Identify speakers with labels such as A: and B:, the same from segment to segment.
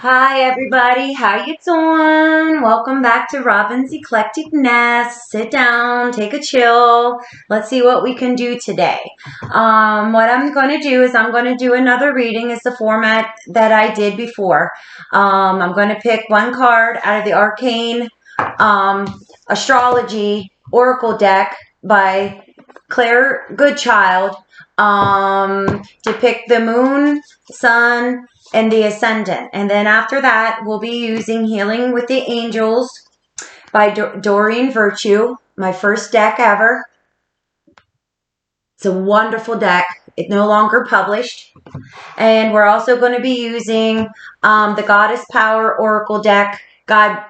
A: Hi everybody, how you doing? Welcome back to Robin's Eclectic Nest. Sit down, take a chill. Let's see what we can do today. What I'm going to do is I'm going to do another reading. It's the format that I did before. I'm going to pick one card out of the Arcane Astrology Oracle deck by Claire Goodchild to pick the Moon, Sun, and the Ascendant. And then after that, we'll be using Healing with the Angels by Doreen Virtue, my first deck ever. It's a wonderful deck. It's no longer published. And we're also going to be using the Goddess Power Oracle deck by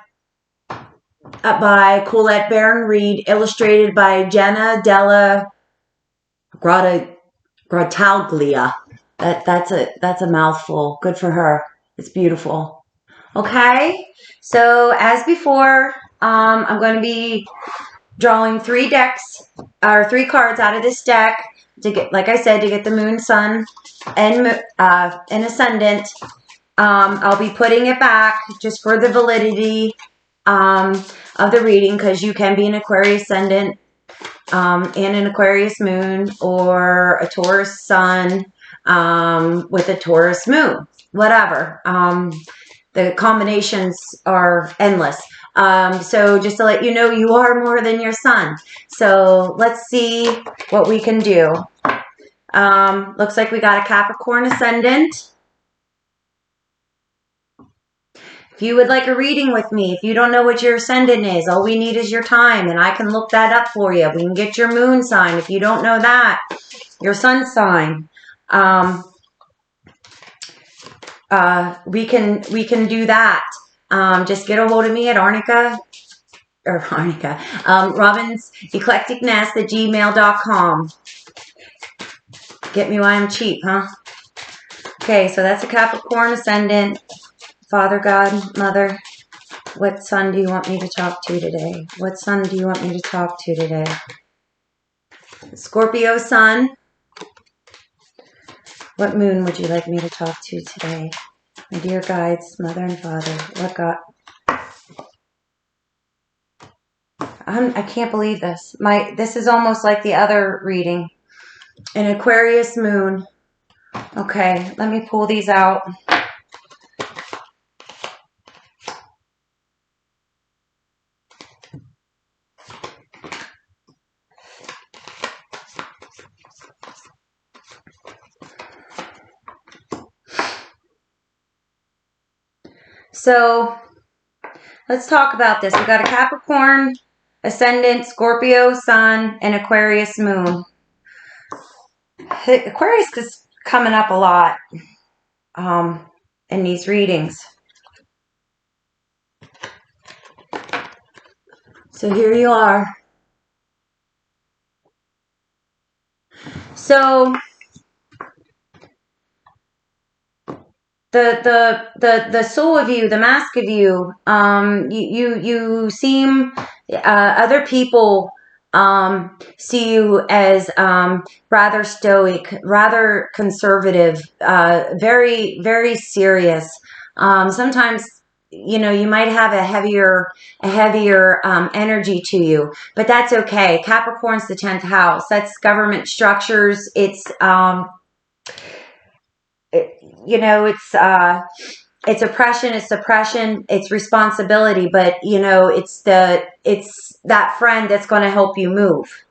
A: Colette Baron Reed, illustrated by Jenna Della Grottaglia. That's a mouthful. Good for her. It's beautiful. Okay, so as before, I'm going to be drawing three cards out of this deck to get, like I said, to get the Moon, Sun, and Ascendant. I'll be putting it back just for the validity of the reading, because you can be an Aquarius Ascendant and an Aquarius Moon, or a Taurus Sun with a Taurus Moon, whatever. The combinations are endless. So just to let you know, you are more than your sun. So let's see what we can do. Looks like we got a Capricorn Ascendant. If you would like a reading with me, if you don't know what your Ascendant is, all we need is your time, and I can look that up for you. We can get your Moon sign. If you don't know that, your Sun sign. We can do that. Just get a hold of me at Robin's Eclectic Nest at gmail.com. Get me why I'm cheap, huh? Okay, so that's a Capricorn Ascendant. Father God, Mother, what sun do you want me to talk to today? What sun do you want me to talk to today? Scorpio Sun. What moon would you like me to talk to today? My dear guides, Mother and Father, what God? I can't believe this. This is almost like the other reading. An Aquarius Moon. Okay, let me pull these out. So let's talk about this. We got a Capricorn Ascendant, Scorpio Sun, and Aquarius Moon. Aquarius is coming up a lot in these readings. So here you are. So the soul of you, the mask of you, you seem, other people see you as rather stoic, rather conservative, very, very serious. Sometimes, you know, you might have a heavier energy to you, but that's okay. Capricorn's the 10th house. That's government structures. It's you know, it's oppression, it's suppression, it's responsibility, but you know, it's that friend that's going to help you move.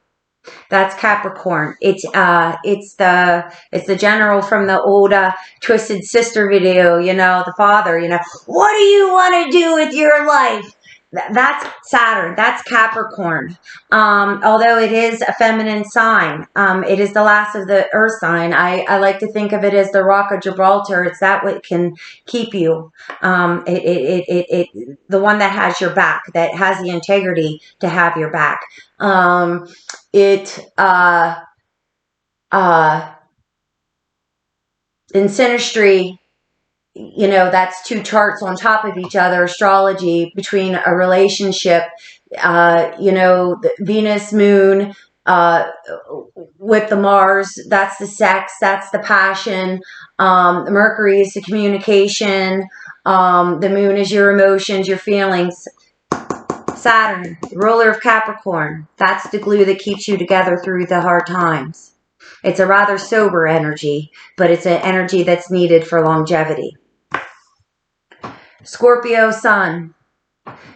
A: That's Capricorn. It's the general from the old Twisted Sister video, you know, the father, you know, what do you want to do with your life? That's Saturn. That's Capricorn. Although it is a feminine sign, it is the last of the earth sign. I like to think of it as the Rock of Gibraltar. It's that what can keep you. The one that has your back, that has the integrity to have your back. In synastry, you know, that's two charts on top of each other, astrology, between a relationship, you know, the Venus, Moon, with the Mars, that's the sex, that's the passion. Mercury is the communication. The moon is your emotions, your feelings. Saturn, ruler of Capricorn. That's the glue that keeps you together through the hard times. It's a rather sober energy, but it's an energy that's needed for longevity. Scorpio sun.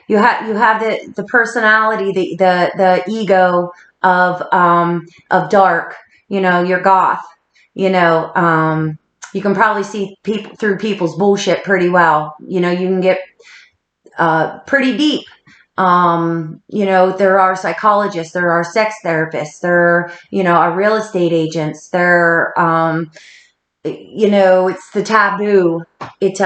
A: You have the personality, the ego of dark. You know, you're goth. You know, you can probably see people through people's bullshit pretty well. You know, you can get pretty deep. You know, there are psychologists, there are sex therapists, there, you know, are real estate agents, there, you know, it's the taboo. It's,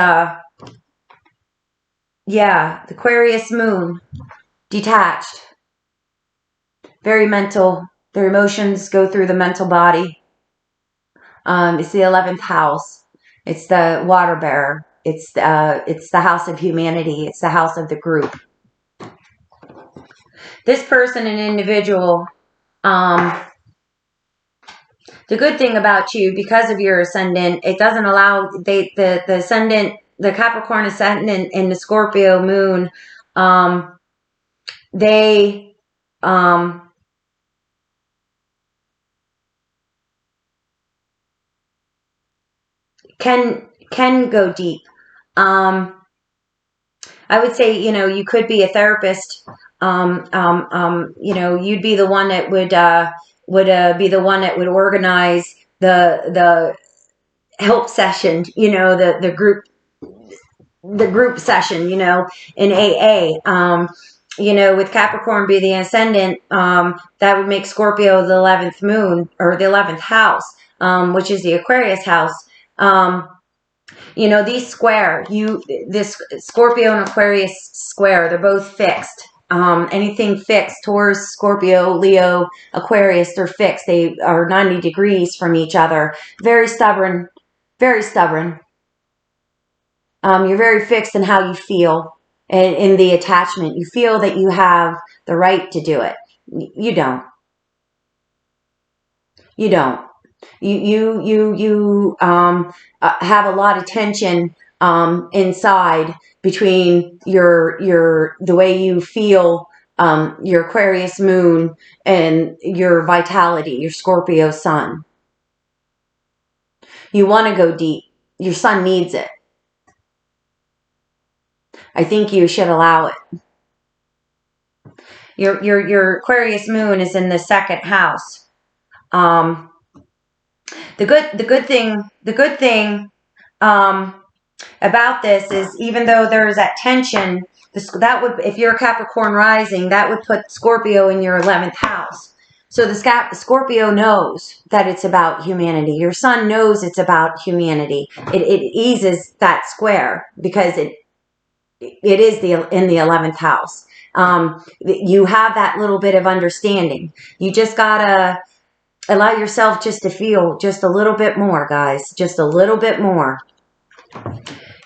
A: yeah, the Aquarius moon, detached, very mental. Their emotions go through the mental body. It's the 11th house. It's the water bearer. It's the house of humanity. It's the house of the group. This person, an individual, the good thing about you, because of your ascendant, it doesn't allow the ascendant, the Capricorn ascendant and the Scorpio moon, they can go deep. I would say, you know, you could be a therapist. You know, you'd be the one that would be the one that would organize the help session. You know, the group session. You know, in AA. You know, with Capricorn be the ascendant, that would make Scorpio the 11th moon or the 11th house, which is the Aquarius house. You know, these square, this Scorpio and Aquarius square, they're both fixed. Anything fixed, Taurus, Scorpio, Leo, Aquarius, they're fixed. They are 90 degrees from each other. Very stubborn, very stubborn. You're very fixed in how you feel and in the attachment. You feel that you have the right to do it. You don't. You don't. You have a lot of tension inside between the way you feel, your Aquarius moon and your vitality, your Scorpio sun. You want to go deep. Your sun needs it. I think you should allow it. Your Aquarius moon is in the second house. The good thing about this is, even though there's that tension, that would, if you're a Capricorn rising, that would put Scorpio in your 11th house. So the Scorpio knows that it's about humanity. Your sun knows it's about humanity. It eases that square because it is in the 11th house. You have that little bit of understanding. You just gotta allow yourself just to feel just a little bit more, guys. Just a little bit more.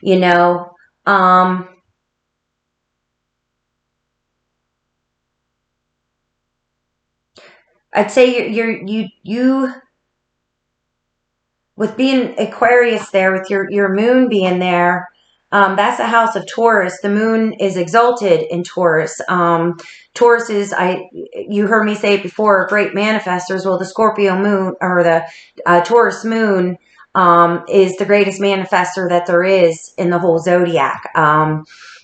A: You know, I'd say you with being Aquarius there, with your moon being there, that's a house of Taurus. The moon is exalted in Taurus. Taurus is, you heard me say it before, great manifestors. Well, the Scorpio moon, or the Taurus moon, is the greatest manifestor that there is in the whole zodiac.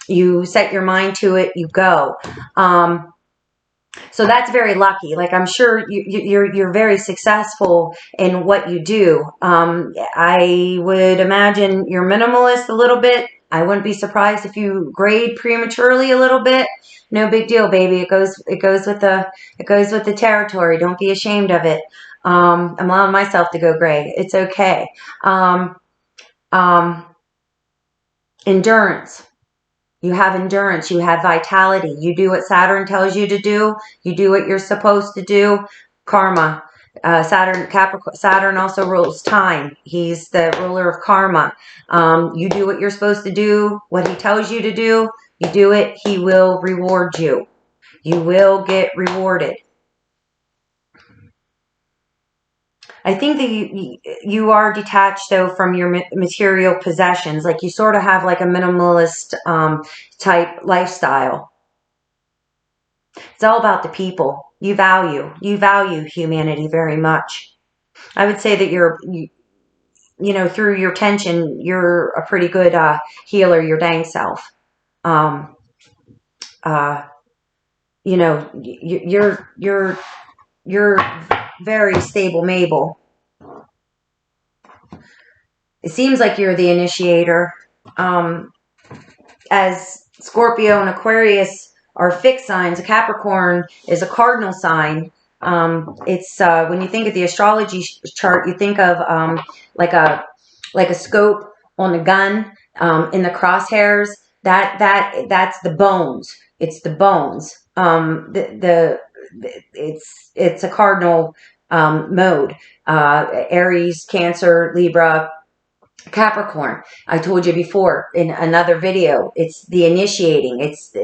A: You set your mind to it, you go. So that's very lucky. Like, I'm sure you're very successful in what you do. I would imagine you're minimalist a little bit. I wouldn't be surprised if you grade prematurely a little bit. No big deal, baby. It goes with the territory. Don't be ashamed of it. I'm allowing myself to go gray. It's okay. Endurance. You have endurance. You have vitality. You do what Saturn tells you to do. You do what you're supposed to do. Karma. Saturn also rules time. He's the ruler of karma. You do what you're supposed to do, what he tells you to do. You do it, he will reward you. You will get rewarded. I think that you are detached though from your material possessions. Like you sort of have like a minimalist type lifestyle. It's all about the people. You value humanity very much. I would say that you know, through your tension, you're a pretty good healer your dang self. Um, you know, you're very stable, Mabel. It seems like you're the initiator. As Scorpio and Aquarius are fixed signs, a Capricorn is a cardinal sign. It's when you think of the astrology chart, you think of like a scope on a gun in the crosshairs. That's the bones. It's the bones. It's a cardinal mode. Aries, Cancer, Libra, Capricorn. I told you before in another video, it's the initiating. It's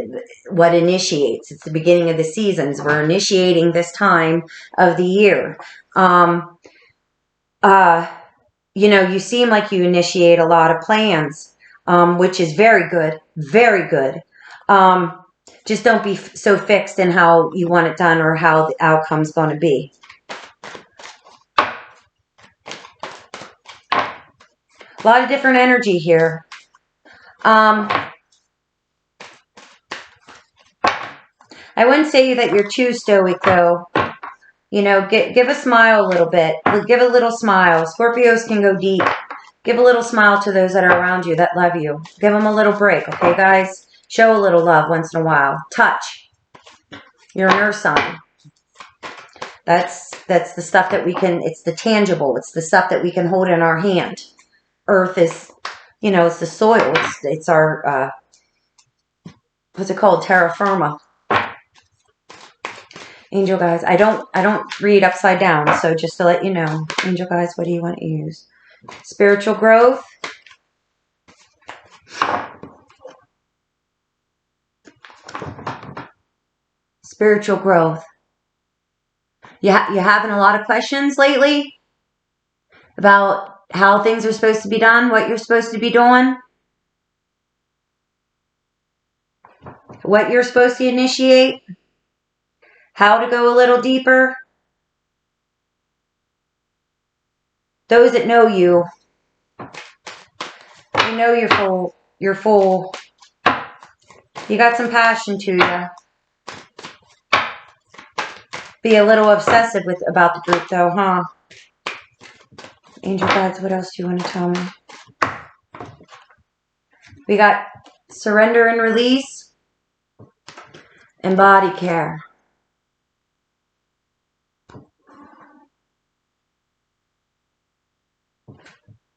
A: what initiates. It's the beginning of the seasons. We're initiating this time of the year. You know, you seem like you initiate a lot of plans, which is very good. Very good. Just don't be so fixed in how you want it done or how the outcome's going to be. A lot of different energy here. I wouldn't say that you're too stoic, though. You know, give a smile a little bit. Give a little smile. Scorpios can go deep. Give a little smile to those that are around you that love you. Give them a little break, okay, guys? Show a little love once in a while. Touch. You're an earth sign. That's the stuff that we can, it's the tangible. It's the stuff that we can hold in our hand. Earth is, you know, it's the soil. It's our, what's it called? Terra firma. Angel guys, I don't read upside down, so just to let you know. Angel guys, what do you want to use? Spiritual growth. Spiritual growth. You having a lot of questions lately about how things are supposed to be done, what you're supposed to be doing, what you're supposed to initiate, how to go a little deeper. Those that know you, they know you're full. You got some passion to you. Be a little obsessive about the group though, huh? Angel guides, what else do you want to tell me? We got surrender and release and body care.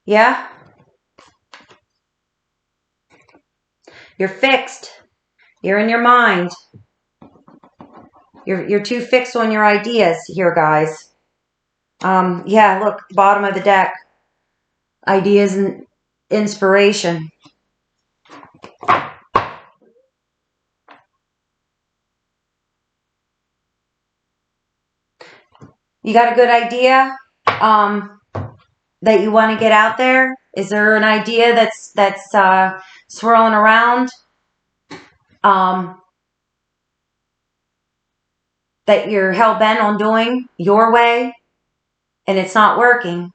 A: Yeah? You're fixed. You're in your mind. You're too fixed on your ideas here, guys. Yeah, look, bottom of the deck. Ideas and inspiration. You got a good idea that you want to get out there? Is there an idea that's swirling around that you're hell-bent on doing your way and it's not working?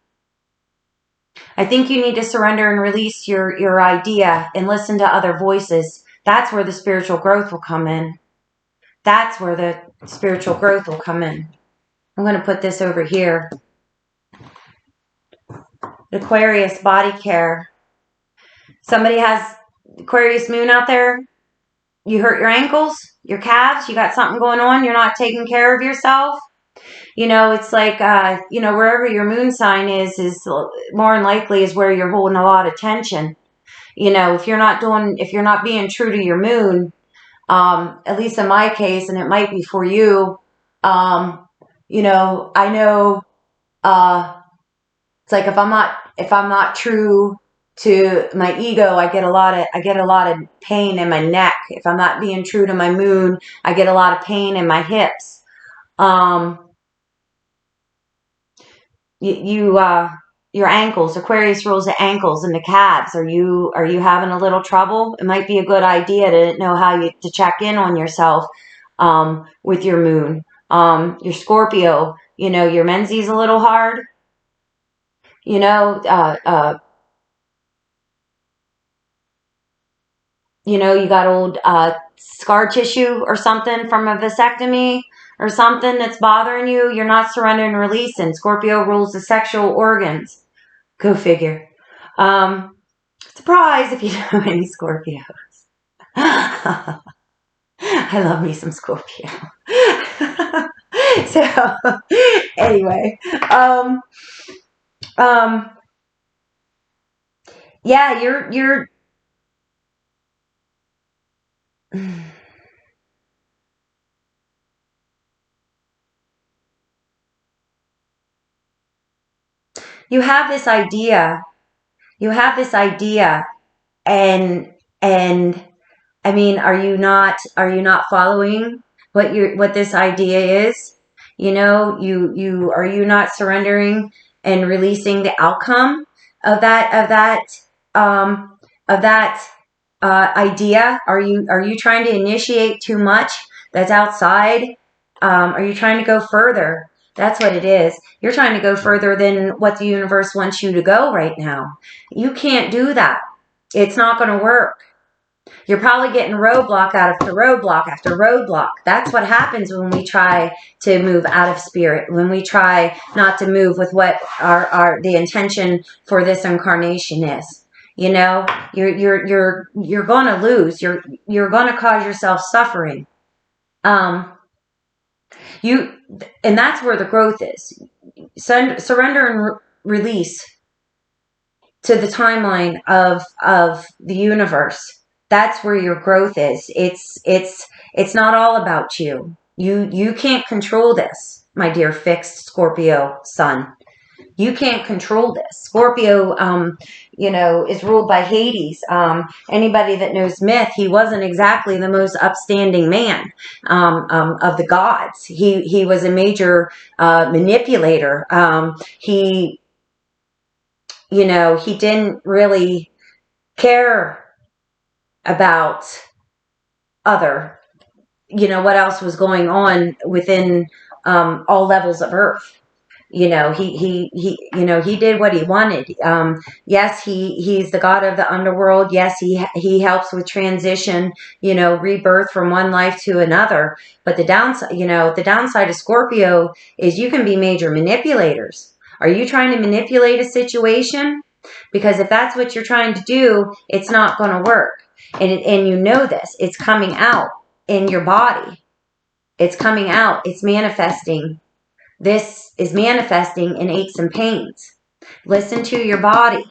A: I think you need to surrender and release your idea and listen to other voices. That's where the spiritual growth will come in. That's where the spiritual growth will come in. I'm going to put this over here. Aquarius, body care. Somebody has Aquarius moon out there. You hurt your ankles, your calves, you got something going on, you're not taking care of yourself. You know, it's like, you know, wherever your moon sign is more than likely is where you're holding a lot of tension. You know, if you're not being true to your moon, at least in my case, and it might be for you, you know, I know, it's like if I'm not true to my ego, I get a lot of pain in my neck. If I'm not being true to my moon, I get a lot of pain in my hips. your ankles. Aquarius rules the ankles and the calves. Are you having a little trouble? It might be a good idea to know how to check in on yourself with your moon. Your Scorpio, your Menzies a little hard. You know, you got old scar tissue or something from a vasectomy or something that's bothering you. You're not surrendering and releasing. Scorpio rules the sexual organs. Go figure. Surprise if you know any Scorpios. I love me some Scorpio. So, anyway, yeah, you're you have this idea. You have this idea, and I mean, are you not following what this idea is? Are you not surrendering and releasing the outcome of um that idea? Are you trying to initiate too much that's outside? Are you trying to go further? That's what it is. You're trying to go further than what the universe wants you to go right now. You can't do that. It's not going to work. You're probably getting roadblock after roadblock after roadblock. That's what happens when we try to move out of spirit, when we try not to move with what the intention for this incarnation is. You're going to lose. You're going to cause yourself suffering. And that's where the growth is. Surrender and release to the timeline of the universe. That's where your growth is. It's not all about you. You can't control this, my dear fixed Scorpio sun. You can't control this. Scorpio, is ruled by Hades. Anybody that knows myth, he wasn't exactly the most upstanding man of the gods. He was a major manipulator. He didn't really care about what else was going on within all levels of Earth. He did what he wanted. Yes, he's the god of the underworld. Yes, he helps with transition, rebirth from one life to another. But the downside of Scorpio is you can be major manipulators. Are you trying to manipulate a situation? Because if that's what you're trying to do, it's not going to work. And you know this. It's coming out in your body. It's coming out. It's manifesting. This is manifesting in aches and pains. Listen to your body.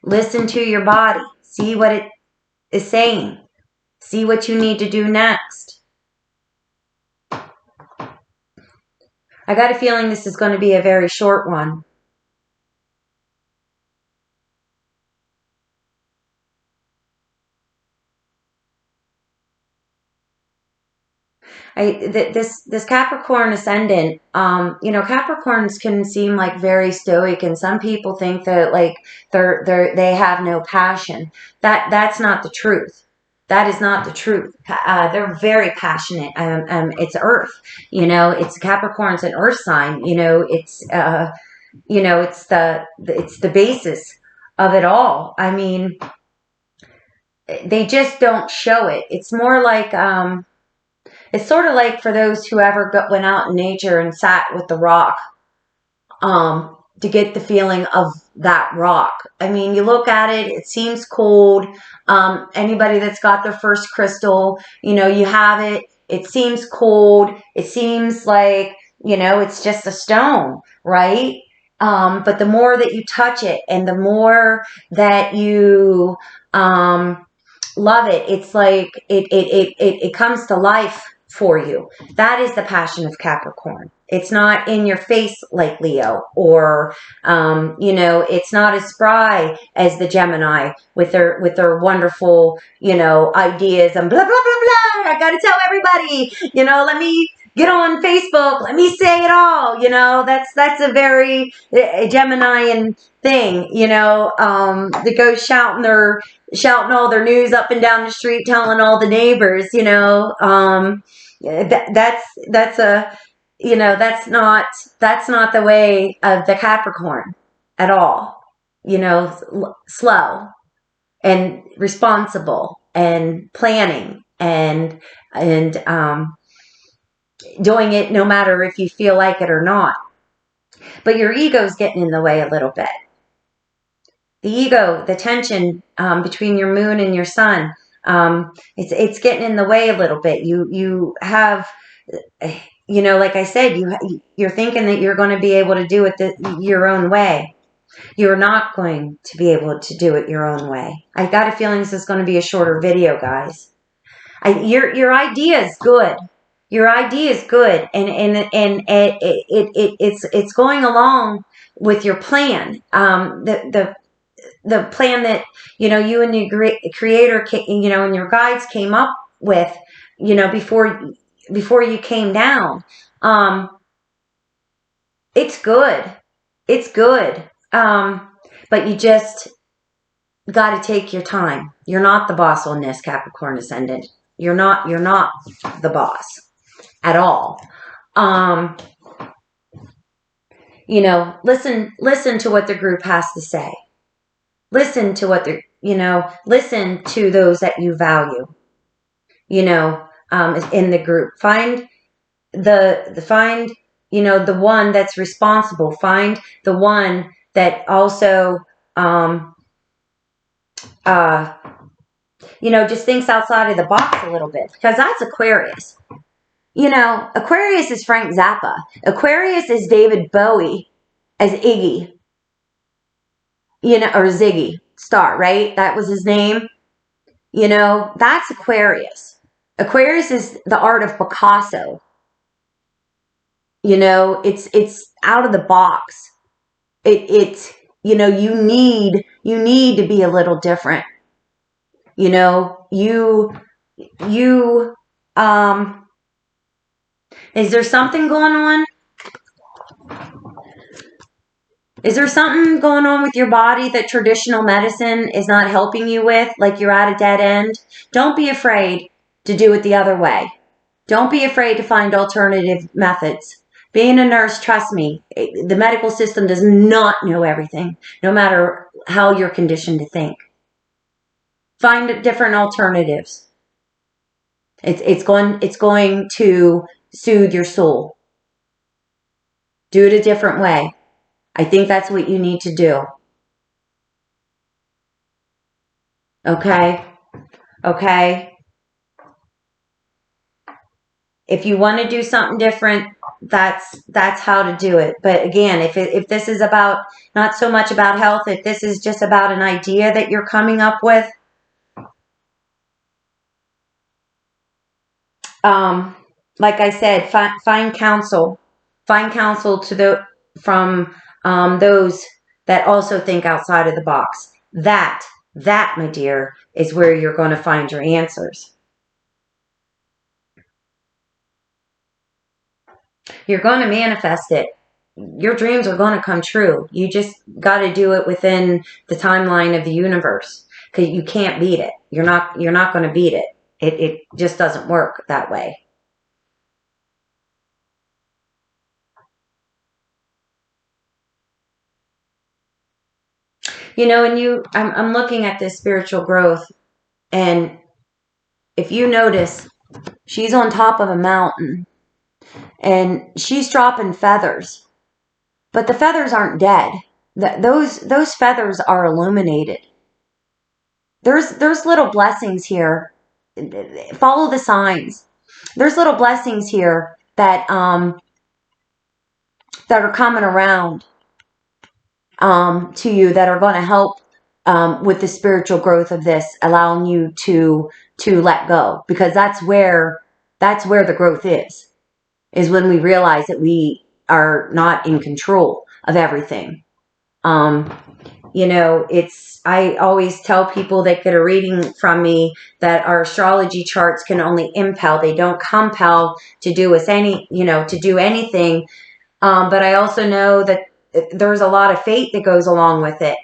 A: Listen to your body. See what it is saying. See what you need to do next. I got a feeling this is going to be a very short one. This Capricorn ascendant, Capricorns can seem like very stoic, and some people think that like they have no passion. That's not the truth. That is not the truth. They're very passionate. It's Earth. It's Capricorn's an Earth sign. It's it's the basis of it all. I mean, they just don't show it. It's more like it's sort of like for those who ever went out in nature and sat with the rock to get the feeling of that rock. I mean, you look at it, it seems cold. Anybody that's got their first crystal, you have it. It seems cold. It seems like, it's just a stone, right? But the more that you touch it and the more that you love it, it's like it comes to life for you. That is the passion of Capricorn. It's not in your face like Leo, or it's not as spry as the Gemini with their wonderful ideas and blah blah blah blah. I gotta tell everybody, let me get on Facebook. Let me say it all. You know, that's a very Geminian thing. You know, that goes shouting all their news up and down the street, telling all the neighbors. You know, that's a, you know, that's not the way of the Capricorn at all. You know, slow and responsible and planning and doing it no matter if you feel like it or not. But your ego's getting in the way a little bit. The ego, the tension between your moon and your sun, it's getting in the way a little bit. You have, you know, like I said, you're thinking that you're going to be able to do it your own way. You're not going to be able to do it your own way. I got a feeling this is going to be a shorter video, guys. Your idea is good. Your idea is good, and it's going along with your plan. The plan that, you know, you and your creator, you know, and your guides came up with, you know, before you came down. It's good. It's good. But you just got to take your time. You're not the boss on this, Capricorn Ascendant. You're not the boss at all. You know, listen to what the group has to say. Listen to what they're, you know, listen to those that you value, you know, in the group. Find find, you know, the one that's responsible. Find the one that also, you know, just thinks outside of the box a little bit, because that's Aquarius. You know, Aquarius is Frank Zappa. Aquarius is David Bowie as Iggy. You know, or Ziggy Star, right? That was his name. You know, that's Aquarius. Aquarius is the art of Picasso. You know, it's out of the box. It's, you know, you need to be a little different. You know, is there something going on? Is there something going on with your body that traditional medicine is not helping you with? Like you're at a dead end? Don't be afraid to do it the other way. Don't be afraid to find alternative methods. Being a nurse, trust me, the medical system does not know everything, no matter how you're conditioned to think. Find different alternatives. It's going to soothe your soul. Do it a different way. I think that's what you need to do. Okay? Okay? If you want to do something different, that's how to do it. But again, if this is about, not so much about health, if this is just about an idea that you're coming up with, like I said, find counsel. Find counsel from those that also think outside of the box. That, my dear, is where you're going to find your answers. You're going to manifest it. Your dreams are going to come true. You just got to do it within the timeline of the universe, because you can't beat it. You're not going to beat it. It just doesn't work that way. You know, and I'm looking at this spiritual growth, and if you notice, she's on top of a mountain, and she's dropping feathers, but the feathers aren't dead. Those feathers are illuminated. There's little blessings here. Follow the signs. There's little blessings here that are coming around to you, that are going to help with the spiritual growth of this, allowing you to let go, because that's where the growth is when we realize that we are not in control of everything. You know, I always tell people that get a reading from me that our astrology charts can only impel. They don't compel to do us any, to do anything. But I also know that there's a lot of fate that goes along with it.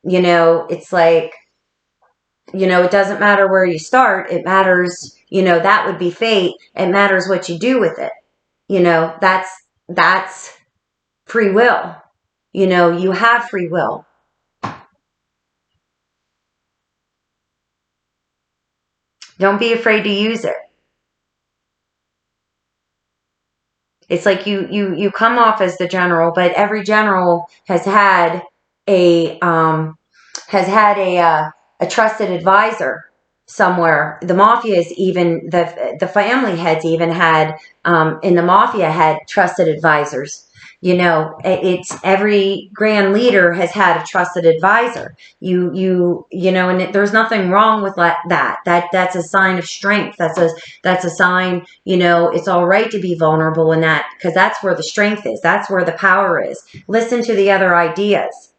A: It's like, it doesn't matter where you start. It matters, that would be fate. It matters what you do with it. That's free will. You have free will. Don't be afraid to use it. It's like you come off as the general, but every general a a trusted advisor somewhere. The mafia is even the family heads even had in the mafia had trusted advisors. It's every grand leader has had a trusted advisor. And there's nothing wrong with that. That's a sign of strength. That's a sign. It's all right to be vulnerable in that, because that's where the strength is. That's where the power is. Listen to the other ideas.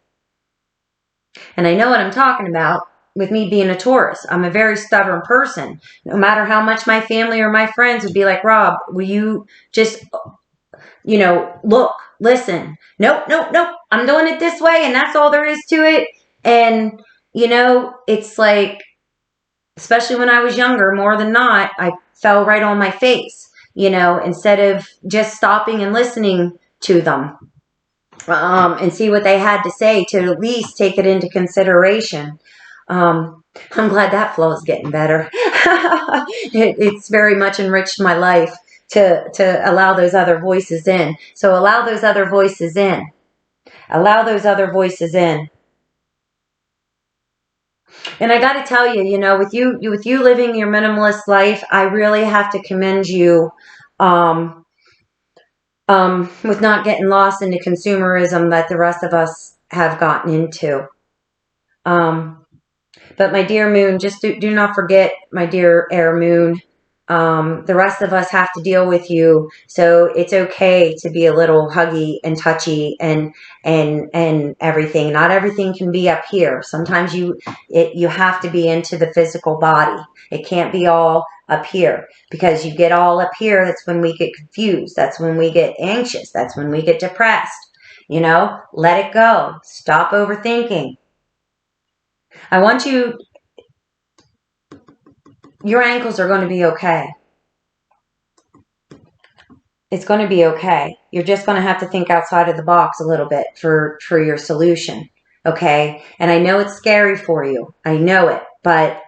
A: And I know what I'm talking about with me being a Taurus. I'm a very stubborn person. No matter how much my family or my friends would be like, Rob, will you just, look, listen. Nope, nope, nope. I'm doing it this way, and that's all there is to it. And, it's like, especially when I was younger, more than not, I fell right on my face, instead of just stopping and listening to them. And see what they had to say, to at least take it into consideration. I'm glad that flow is getting better. It's very much enriched my life to allow those other voices in. So allow those other voices in. Allow those other voices in. And I got to tell you, with you living your minimalist life, I really have to commend you. With not getting lost into consumerism that the rest of us have gotten into. But my dear moon, just do not forget, my dear air moon, the rest of us have to deal with you. So it's okay to be a little huggy and touchy and everything. Not everything can be up here. Sometimes you have to be into the physical body. It can't be all up here, because you get all up here. That's when we get confused. That's when we get anxious. That's when we get depressed. Let it go. Stop overthinking. I want your ankles are going to be okay. It's going to be okay. You're just going to have to think outside of the box a little bit for your solution. Okay. And I know it's scary for you. I know it, but,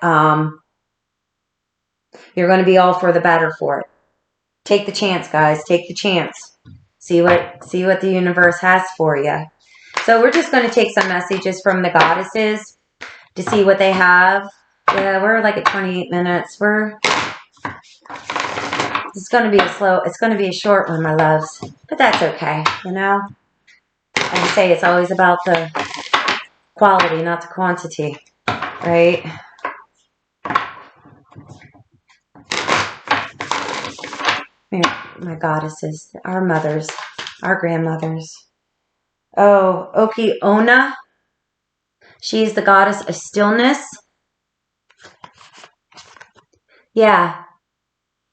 A: you're going to be all for the better for it. Take the chance, guys. Take the chance. See what the universe has for you. So we're just going to take some messages from the goddesses to see what they have. Yeah, we're like at 28 minutes. It's going to be a short one, my loves. But that's okay, As I say, it's always about the quality, not the quantity, right? My goddesses, our mothers, our grandmothers. Oh, Okiona. She's the goddess of stillness. Yeah.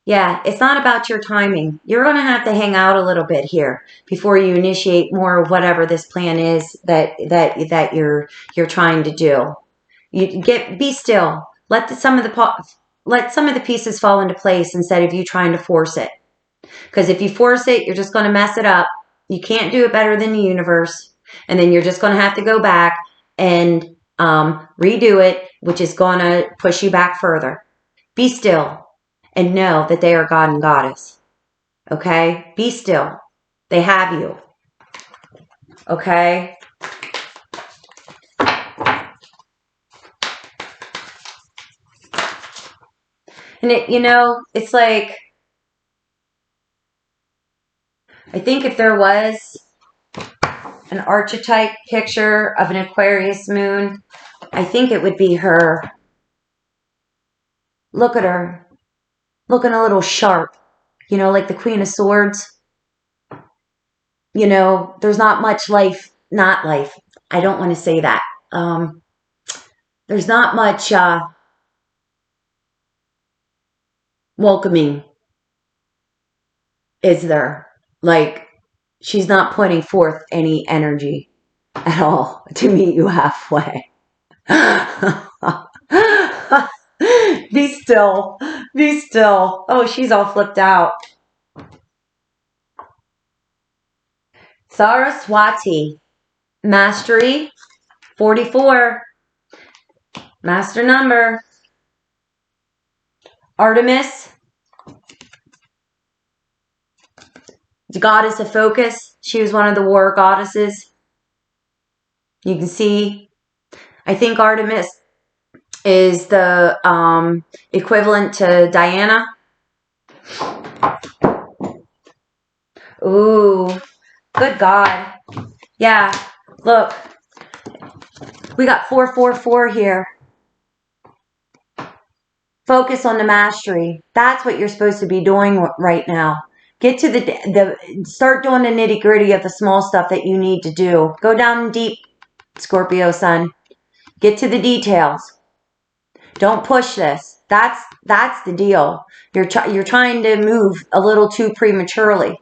A: Yeah, it's not about your timing. You're going to have to hang out a little bit here before you initiate more of whatever this plan is that you're trying to do. Be still. Let some of the pieces fall into place instead of you trying to force it. Because if you force it, you're just going to mess it up. You can't do it better than the universe. And then you're just going to have to go back and redo it, which is going to push you back further. Be still and know that they are God and Goddess. Okay? Be still. They have you. Okay? And it's like, I think if there was an archetype picture of an Aquarius moon, I think it would be her. Look at her. Looking a little sharp. Like the Queen of Swords. There's not much life. Not life. I don't want to say that. there's not much welcoming, is there? Like, she's not putting forth any energy at all to meet you halfway. Be still. Be still. Oh, she's all flipped out. Saraswati. Mastery 44. Master number. Artemis. The goddess of focus. She was one of the war goddesses. You can see, I think Artemis is the equivalent to Diana. Ooh, good God. Yeah, look. We got 444 here. Focus on the mastery. That's what you're supposed to be doing right now. Get to start doing the nitty gritty of the small stuff that you need to do. Go down deep, Scorpio sun. Get to the details. Don't push this. That's the deal. You're trying to move a little too prematurely.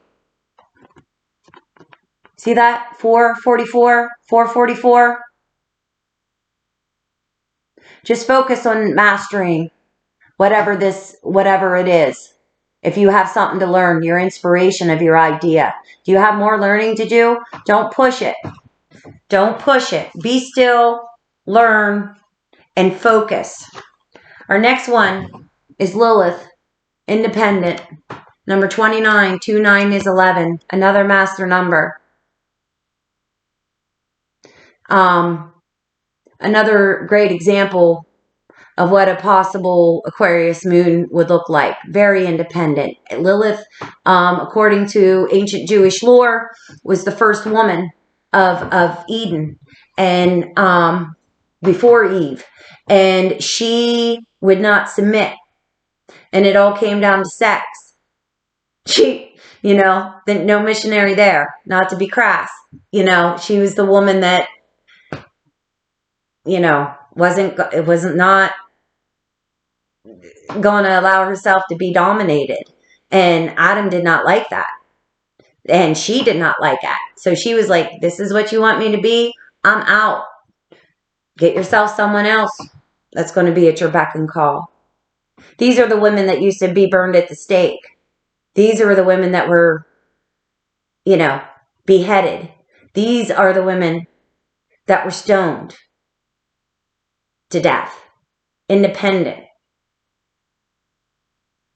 A: See that? 444, 444. Just focus on mastering whatever it is. If you have something to learn, your inspiration of your idea. Do you have more learning to do? Don't push it. Don't push it. Be still, learn, and focus. Our next one is Lilith, independent. Number 29, 29 is 11. Another master number. Another great example of what a possible Aquarius moon would look like. Very independent. Lilith, according to ancient Jewish lore, was the first woman of Eden and before Eve. And she would not submit. And it all came down to sex. She, no missionary there, not to be crass. She was the woman that, wasn't not going to allow herself to be dominated. And Adam did not like that. And she did not like that. So she was like, this is what you want me to be? I'm out. Get yourself someone else that's going to be at your beck and call. These are the women that used to be burned at the stake. These are the women that were, beheaded. These are the women that were stoned to death. Independent.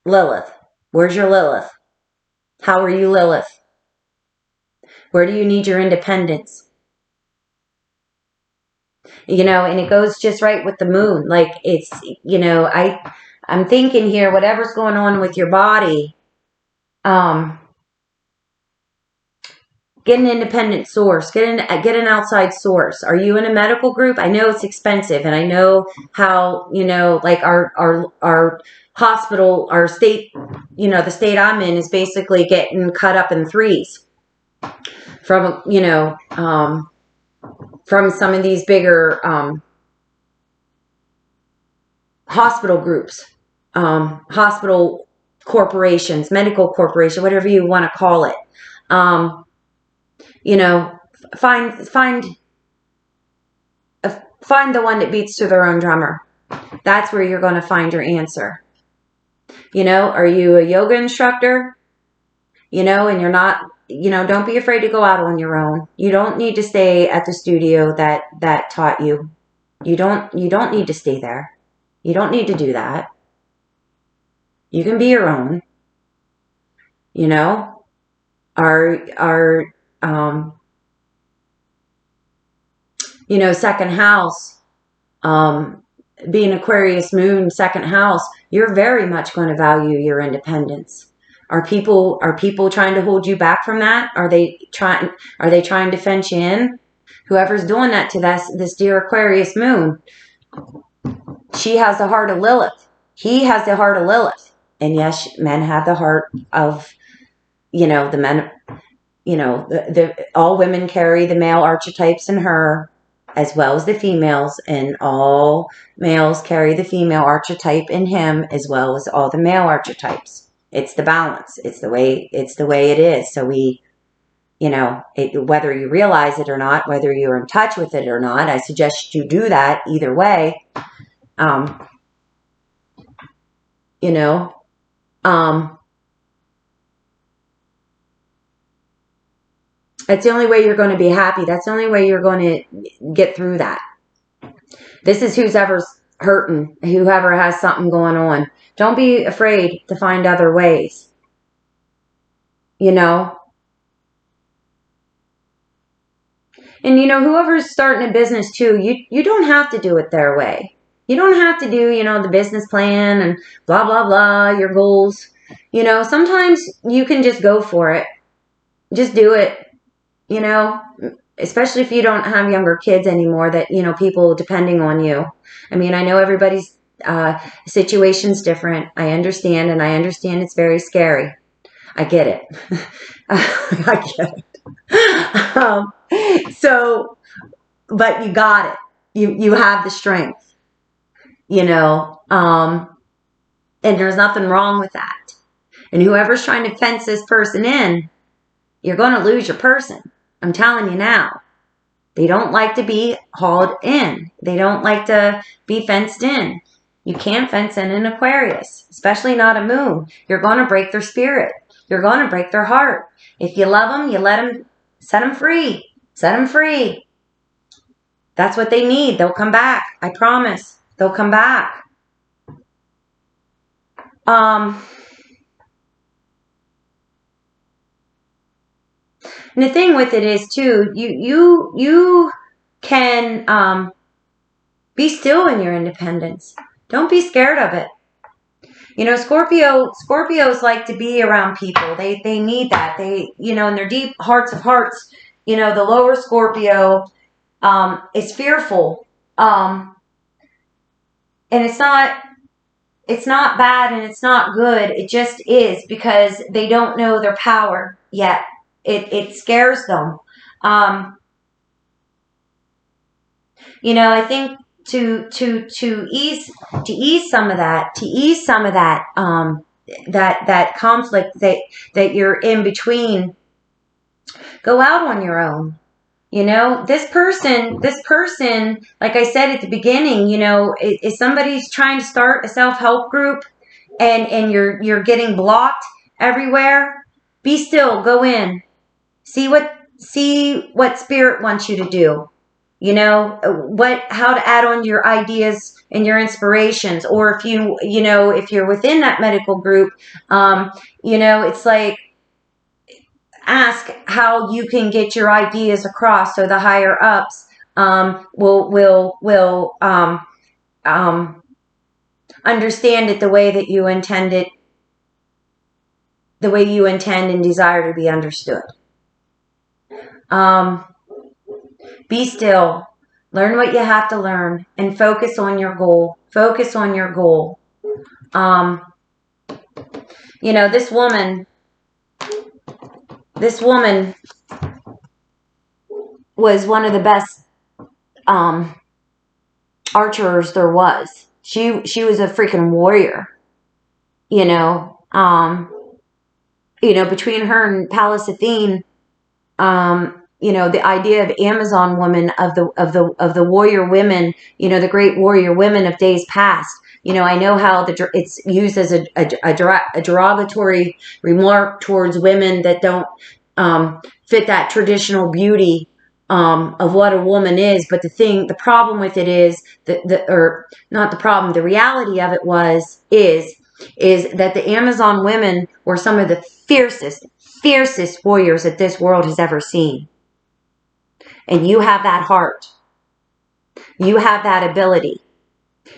A: Lilith. Where's your Lilith? How are you, Lilith? Where do you need your independence? And it goes just right with the moon. Like, it's, I'm thinking here, whatever's going on with your body, get an independent source. Get an outside source. Are you in a medical group? I know it's expensive, and I know how, like our hospital, our state, the state I'm in is basically getting cut up in threes from, from some of these bigger hospital groups, hospital corporations, medical corporation, whatever you want to call it. Find the one that beats to their own drummer. That's where you're going to find your answer. Are you a yoga instructor? And you're not, don't be afraid to go out on your own. You don't need to stay at the studio that taught you. You don't need to stay there. You don't need to do that. You can be your own. Our second house, being Aquarius moon, second house, you're very much going to value your independence. Are people trying to hold you back from that? Are they trying to fence you in? Whoever's doing that to this dear Aquarius moon, she has the heart of Lilith. He has the heart of Lilith. And yes, men have the heart of, the men, all women carry the male archetypes in her. as well as the females, and all males carry the female archetype in him as well as all the male archetypes. It's the balance. It's the way it is. So we, you know, whether you realize it or not, whether you're in touch with it or not, I suggest you do that either way. You know, that's the only way you're going to be happy. That's the only way you're going to get through that. This is who's ever's hurting, whoever has something going on. Don't be afraid to find other ways. You know? And, you know, whoever's starting a business too, you don't have to do it their way. You don't have to do, you know, the business plan and blah, blah, blah, your goals. You know, sometimes you can just go for it. Just do it. You know, especially if you don't have younger kids anymore that, you know, people depending on you. I mean, I know everybody's situation's different. I understand, and I understand it's very scary. I get it. I get it. So, but you got it. You have the strength, you know, and there's nothing wrong with that. And whoever's trying to fence this person in, you're going to lose your person. I'm telling you now. They don't like to be hauled in. They don't like to be fenced in. You can't fence in an Aquarius, especially not a moon. You're going to break their spirit. You're going to break their heart. If you love them, you let them, set them free. Set them free. That's what they need. They'll come back. I promise. They'll come back. And the thing with it is too, you can be still in your independence. Don't be scared of it. You know, Scorpios like to be around people. They need that. They, you know, in their deep hearts of hearts, you know, the lower Scorpio is fearful. And it's not bad and it's not good. It just is because they don't know their power yet. It scares them. You know, I think to ease some of that, that conflict that you're in between, go out on your own. You know, this person, like I said at the beginning, you know, if somebody's trying to start a self-help group and you're getting blocked everywhere, be still, go in. See what spirit wants you to do. You know, how to add on your ideas and your inspirations. Or if if you're within that medical group, you know, it's like, ask how you can get your ideas across so the higher ups will understand it the way that you intend it, the way you intend and desire to be understood. Be still, learn what you have to learn, and focus on your goal. Focus on your goal. You know, this woman was one of the best archers there was. She was a freaking warrior. You know, between her and Pallas Athene, you know, the idea of Amazon woman, of the warrior women, you know, the great warrior women of days past. You know, I know how it's used as a derogatory remark towards women that don't fit that traditional beauty of what a woman is. But the problem with it is the reality of it is that the Amazon women were some of the fiercest warriors that this world has ever seen. And you have that heart. You have that ability.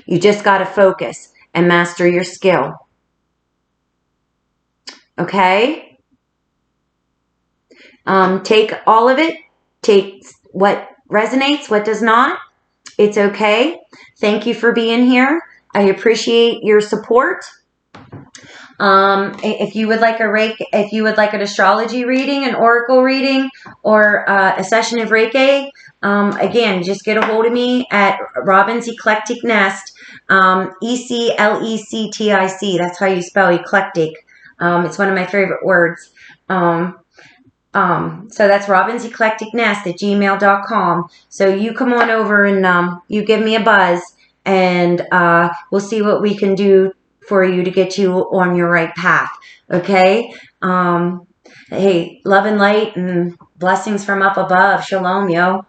A: You just got to focus and master your skill. Okay? Take all of it. Take what resonates, what does not. It's okay. Thank you for being here. I appreciate your support. If you would like if you would like an astrology reading, an oracle reading, or a session of Reiki, again, just get a hold of me at Robin's Eclectic Nest, Eclectic. That's how you spell eclectic. It's one of my favorite words. So that's Robin's Eclectic Nest at gmail.com. So you come on over and you give me a buzz, and we'll see what we can do for you to get you on your right path. Okay? Hey, love and light and blessings from up above. Shalom, yo.